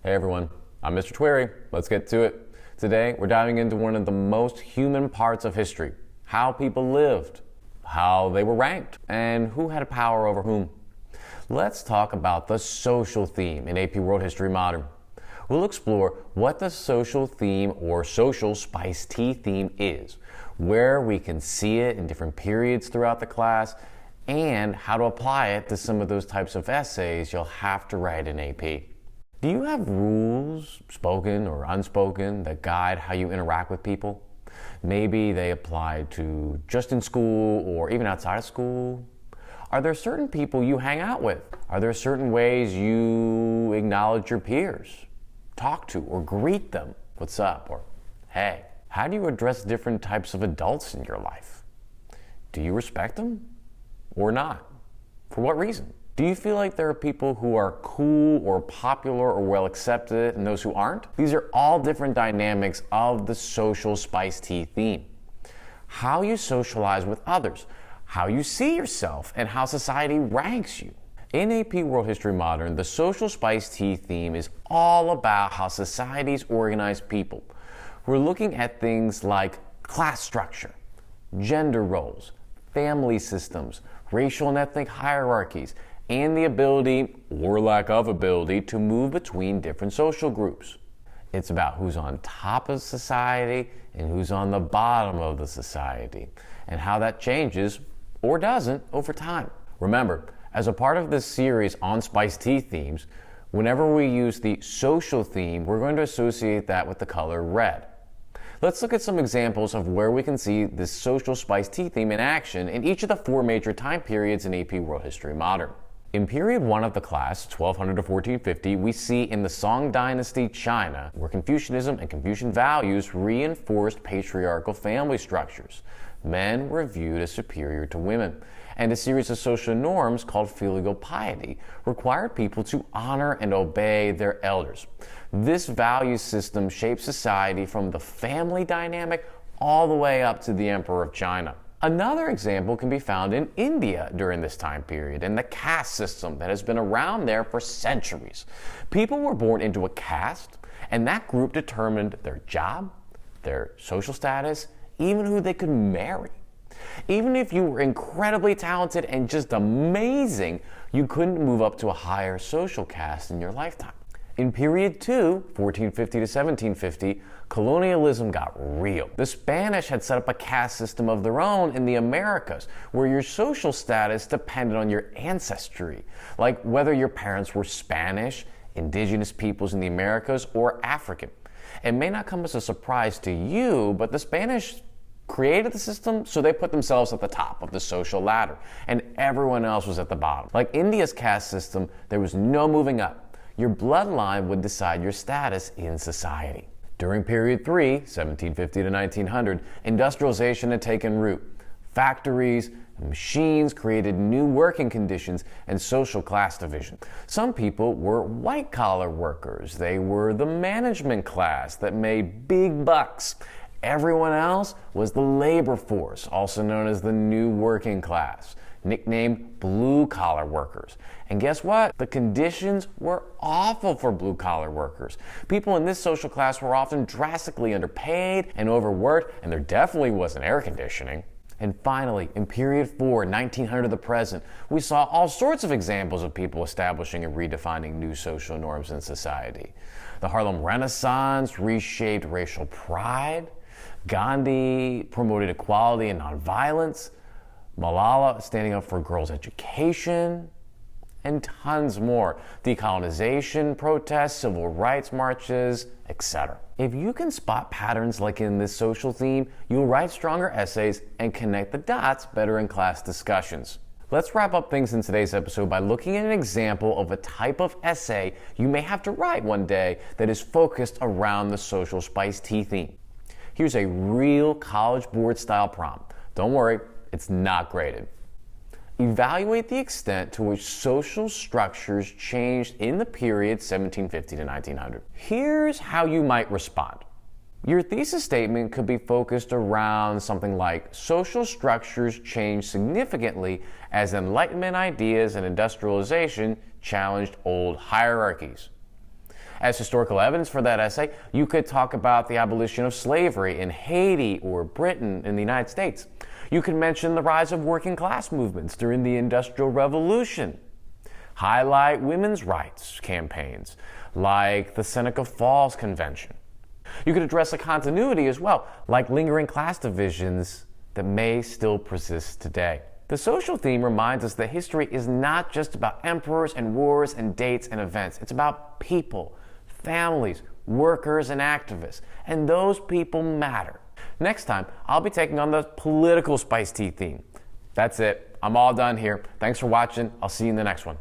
Hey everyone, I'm Mr. Twery. Let's get to it. Today, we're diving into one of the most human parts of history: how people lived, how they were ranked, and who had power over whom. Let's talk about the social theme in AP World History Modern. We'll explore what the social theme or social spice tea theme is, where we can see it in different periods throughout the class, and how to apply it to some of those types of essays you'll have to write in AP. Do you have rules, spoken or unspoken, that guide how you interact with people? Maybe they apply to just in school or even outside of school. Are there certain people you hang out with? Are there certain ways you acknowledge your peers, talk to or greet them? What's up? Or hey. How do you address different types of adults in your life? Do you respect them or not? For what reason? Do you feel like there are people who are cool or popular or well accepted and those who aren't? These are all different dynamics of the social spice tea theme. How you socialize with others, how you see yourself, and how society ranks you. In AP World History Modern, the social spice tea theme is all about how societies organize people. We're looking at things like class structure, gender roles, family systems, racial and ethnic hierarchies, and the ability, or lack of ability, to move between different social groups. It's about who's on top of society and who's on the bottom of the society, and how that changes, or doesn't, over time. Remember, as a part of this series on spice tea themes, whenever we use the social theme, we're going to associate that with the color red. Let's look at some examples of where we can see this social spice tea theme in action in each of the four major time periods in AP World History Modern. In period 1 of the class, 1200 to 1450, we see in the Song Dynasty China, where Confucianism and Confucian values reinforced patriarchal family structures. Men were viewed as superior to women, and a series of social norms called filial piety required people to honor and obey their elders. This value system shaped society from the family dynamic all the way up to the Emperor of China. Another example can be found in India during this time period and the caste system that has been around there for centuries. People were born into a caste, and that group determined their job, their social status, even who they could marry. Even if you were incredibly talented and just amazing, you couldn't move up to a higher social caste in your lifetime. In period 2, 1450 to 1750, colonialism got real. The Spanish had set up a caste system of their own in the Americas, where your social status depended on your ancestry, like whether your parents were Spanish, indigenous peoples in the Americas, or African. It may not come as a surprise to you, but the Spanish created the system, so they put themselves at the top of the social ladder, and everyone else was at the bottom. Like India's caste system, there was no moving up. Your bloodline would decide your status in society. During period 3, 1750 to 1900, industrialization had taken root. Factories and machines created new working conditions and social class division. Some people were white-collar workers. They were the management class that made big bucks. Everyone else was the labor force, also known as the new working class, nicknamed blue-collar workers. And guess what? The conditions were awful for blue-collar workers. People in this social class were often drastically underpaid and overworked, and there definitely wasn't air conditioning. And finally, in period 4, 1900 to the present, we saw all sorts of examples of people establishing and redefining new social norms in society. The Harlem Renaissance reshaped racial pride. Gandhi promoted equality and nonviolence. Malala standing up for girls' education, and tons more. Decolonization protests, civil rights marches, etc. If you can spot patterns like in this social theme, you'll write stronger essays and connect the dots better in class discussions. Let's wrap up things in today's episode by looking at an example of a type of essay you may have to write one day that is focused around the social spice tea theme. Here's a real College Board style prompt. Don't worry, it's not graded. Evaluate the extent to which social structures changed in the period 1750 to 1900. Here's how you might respond. Your thesis statement could be focused around something like social structures changed significantly as Enlightenment ideas and industrialization challenged old hierarchies. As historical evidence for that essay, you could talk about the abolition of slavery in Haiti or Britain in the United States. You could mention the rise of working class movements during the Industrial Revolution. Highlight women's rights campaigns like the Seneca Falls Convention. You could address a continuity as well, like lingering class divisions that may still persist today. The social theme reminds us that history is not just about emperors and wars and dates and events. It's about people, families, workers, and activists. And those people matter. Next time, I'll be taking on the political spice tea theme. That's it. I'm all done here. Thanks for watching. I'll see you in the next one.